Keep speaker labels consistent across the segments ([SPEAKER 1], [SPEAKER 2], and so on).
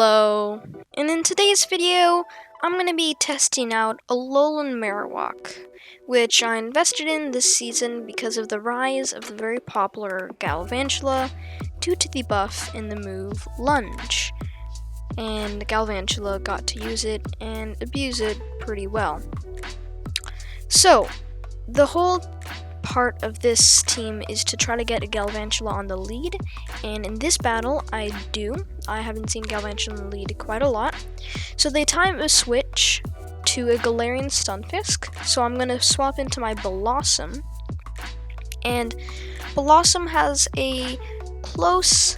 [SPEAKER 1] Hello, and in today's video, I'm going to be testing out A-Marowak, which I invested in this season because of the rise of the very popular Galvantula due to the buff in the move Lunge, and Galvantula got to use it and abuse it pretty well. So, the whole part of this team is to try to get a Galvantula on the lead, and in this battle I do. I haven't seen Galvantula on the lead quite a lot, so they time a switch to a Galarian Stunfisk, so I'm going to swap into my Blossom, and Blossom has a close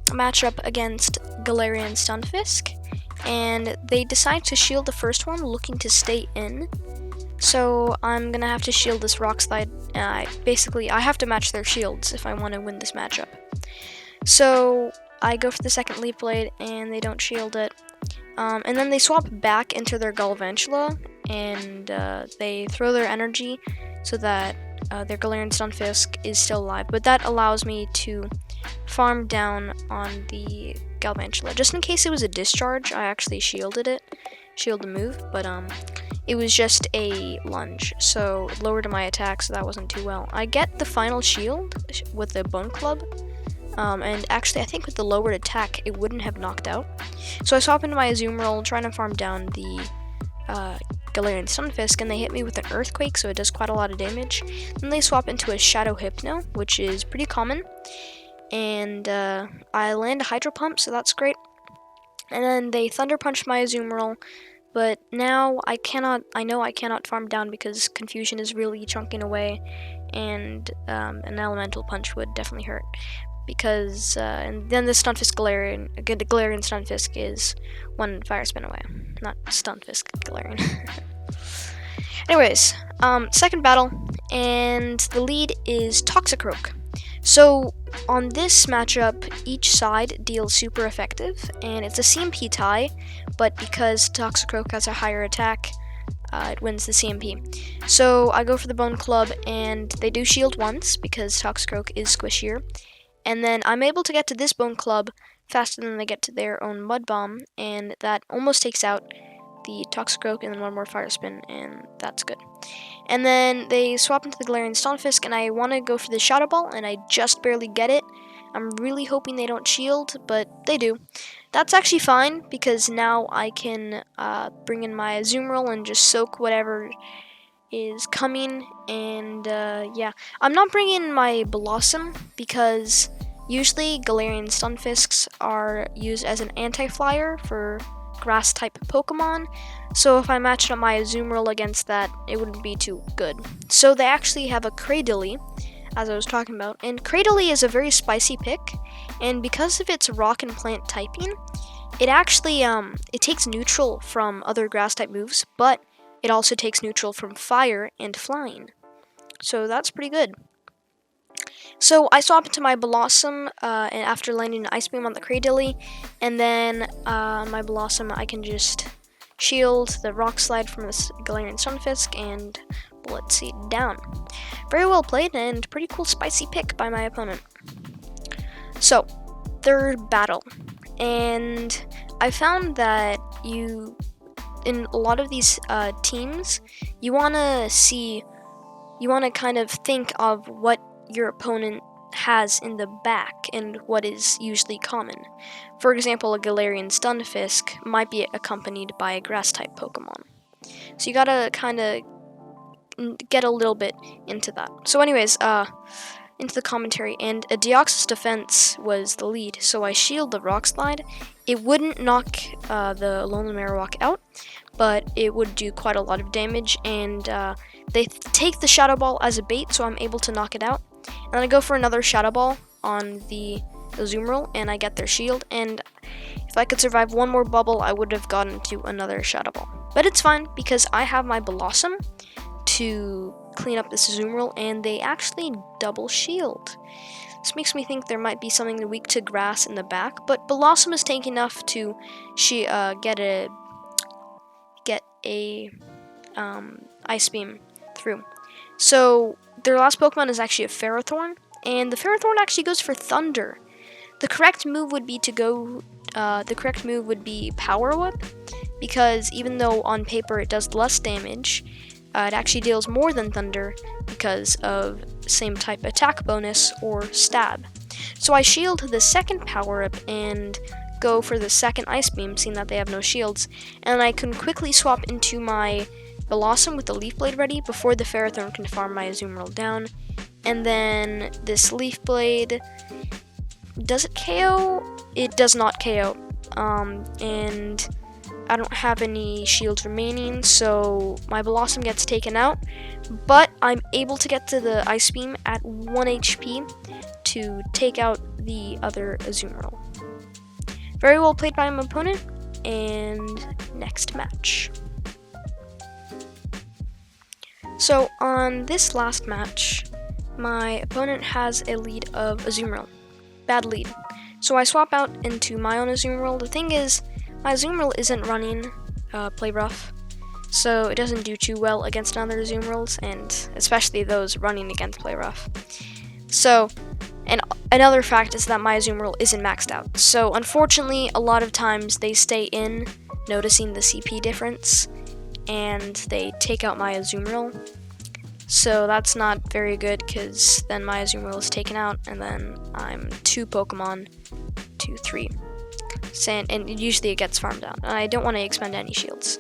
[SPEAKER 1] matchup against Galarian Stunfisk, and they decide to shield the first one, looking to stay in. So I'm gonna have to shield this Rock Slide. Basically, I have to match their shields if I want to win this matchup. So I go for the second Leaf Blade, and they don't shield it. And then they swap back into their Galvantula, and they throw their energy so that their Galarian Stunfisk is still alive. But that allows me to farm down on the Galvantula. Just in case it was a discharge, I actually shielded the move, but it was just a lunge, so it lowered my attack, so that wasn't too well. I get the final shield with the Bone Club, and actually I think with the lowered attack it wouldn't have knocked out. So I swap into my Azumarill, trying to farm down the Galarian Stunfisk, and they hit me with an Earthquake, so it does quite a lot of damage. Then they swap into a Shadow Hypno, which is pretty common, and I land a Hydro Pump, so that's great. And then they Thunder Punch my Azumarill, but now I know I cannot farm down because Confusion is really chunking away, and an Elemental Punch would definitely hurt. Because, and then the Stunfisk Galarian, a good Galarian Stunfisk is one Fire Spin away. Not Stunfisk Galarian. Anyways, second battle, and the lead is Toxicroak. So, on this matchup, each side deals super effective, and it's a CMP tie, but because Toxicroak has a higher attack, it wins the CMP. So I go for the Bone Club, and they do shield once, because Toxicroak is squishier, and then I'm able to get to this Bone Club faster than they get to their own Mud Bomb, and that almost takes out the Toxicroak, and then one more Fire Spin, and that's good. And then they swap into the Galarian Stunfisk, and I want to go for the Shadow Ball, and I just barely get it. I'm really hoping they don't shield, but they do. That's actually fine, because now I can bring in my Azumarill and just soak whatever is coming, and yeah. I'm not bringing in my Blossom, because usually Galarian Stunfisks are used as an anti-flyer for grass-type Pokemon, so if I matched up my Azumarill against that, it wouldn't be too good. So they actually have a Cradily, as I was talking about, and Cradily is a very spicy pick, and because of its rock and plant typing, it actually it takes neutral from other grass-type moves, but it also takes neutral from fire and flying, so that's pretty good. So I swap into my Blossom, and after landing an Ice Beam on the Cradily, and then my Blossom, I can just shield the Rock Slide from this Galarian Stunfisk and Bullet Seed down. Very well played, and pretty cool spicy pick by my opponent. So, third battle, and I found that in a lot of these teams, you want to kind of think of what your opponent has in the back and what is usually common. For example, a Galarian Stunfisk might be accompanied by a grass-type Pokemon. So you gotta kind of get a little bit into that. So anyways, into the commentary, and a Deoxys Defense was the lead, so I shield the Rock Slide. It wouldn't knock the A-Marowak out, but it would do quite a lot of damage, and they take the Shadow Ball as a bait, so I'm able to knock it out. And then I go for another Shadow Ball on the Azumarill, and I get their shield, and if I could survive one more bubble, I would have gotten to another Shadow Ball. But it's fine, because I have my Blossom to clean up this Azumarill, and they actually double shield. This makes me think there might be something weak to grass in the back, but Blossom is tanky enough to get a Ice Beam through. So their last Pokemon is actually a Ferrothorn, and the Ferrothorn actually goes for Thunder. The correct move would be to go the correct move would be Power Whip, because even though on paper it does less damage, it actually deals more than Thunder because of same type attack bonus or stab. So I shield the second Power Up and go for the second Ice Beam, seeing that they have no shields, and I can quickly swap into my Blossom with the Leaf Blade ready before the Ferrothorn can farm my Azumarill down. And then this Leaf Blade, does it KO? It does not KO. And I don't have any shields remaining, so my Blossom gets taken out, but I'm able to get to the Ice Beam at 1 HP to take out the other Azumarill. Very well played by my opponent, and next match. So on this last match, my opponent has a lead of Azumarill. Bad lead. So I swap out into my own Azumarill. The thing is, my Azumarill isn't running Play Rough, so it doesn't do too well against other Azumarills, and especially those running against Play Rough. So, and another fact is that my Azumarill isn't maxed out. So unfortunately, a lot of times they stay in, noticing the CP difference, and they take out my Azumarill. So that's not very good, because then my Azumarill is taken out, and then I'm 2 Pokemon to 3. And usually it gets farmed out, and I don't want to expend any shields.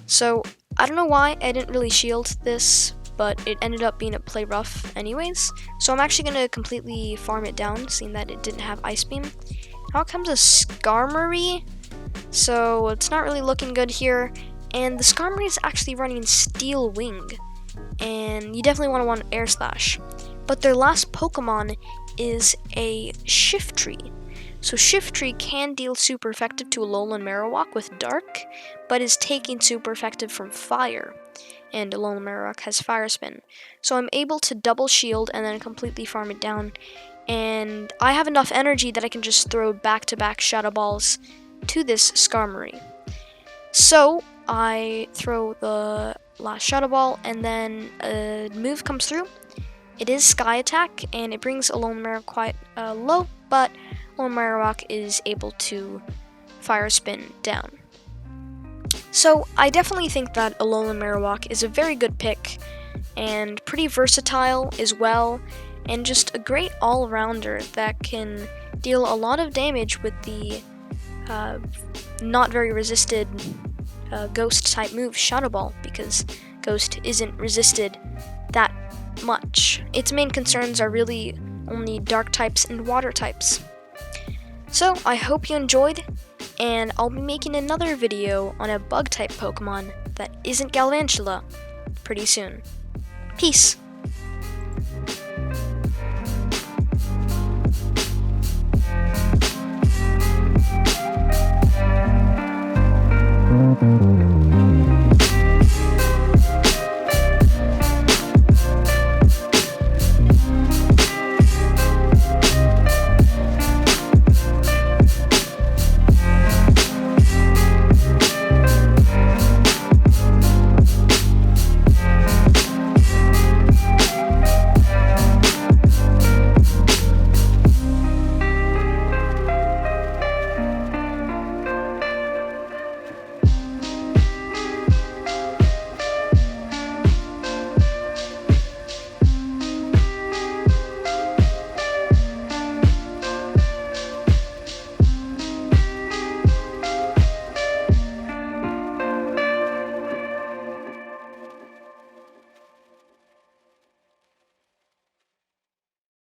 [SPEAKER 1] So I don't know why I didn't really shield this, but it ended up being a Play Rough anyways. So I'm actually going to completely farm it down, seeing that it didn't have Ice Beam. Out comes a Skarmory, so it's not really looking good here. And the Skarmory is actually running Steel Wing, and you definitely want Air Slash. But their last Pokemon is a Shiftry. So Shiftry can deal super effective to Alolan Marowak with Dark, but is taking super effective from Fire, and Alolan Marowak has Fire Spin. So I'm able to double shield and then completely farm it down, and I have enough energy that I can just throw back-to-back Shadow Balls to this Skarmory. So I throw the last Shadow Ball, and then a move comes through. It is Sky Attack, and it brings Alolan Marowak quite low, but Alolan Marowak is able to Fire Spin down. So I definitely think that Alolan Marowak is a very good pick, and pretty versatile as well, and just a great all-rounder that can deal a lot of damage with the not very resisted Ghost type move Shadow Ball, because Ghost isn't resisted that much. Its main concerns are really only Dark types and Water types. So I hope you enjoyed, and I'll be making another video on a bug type Pokemon that isn't Galvantula pretty soon. Peace!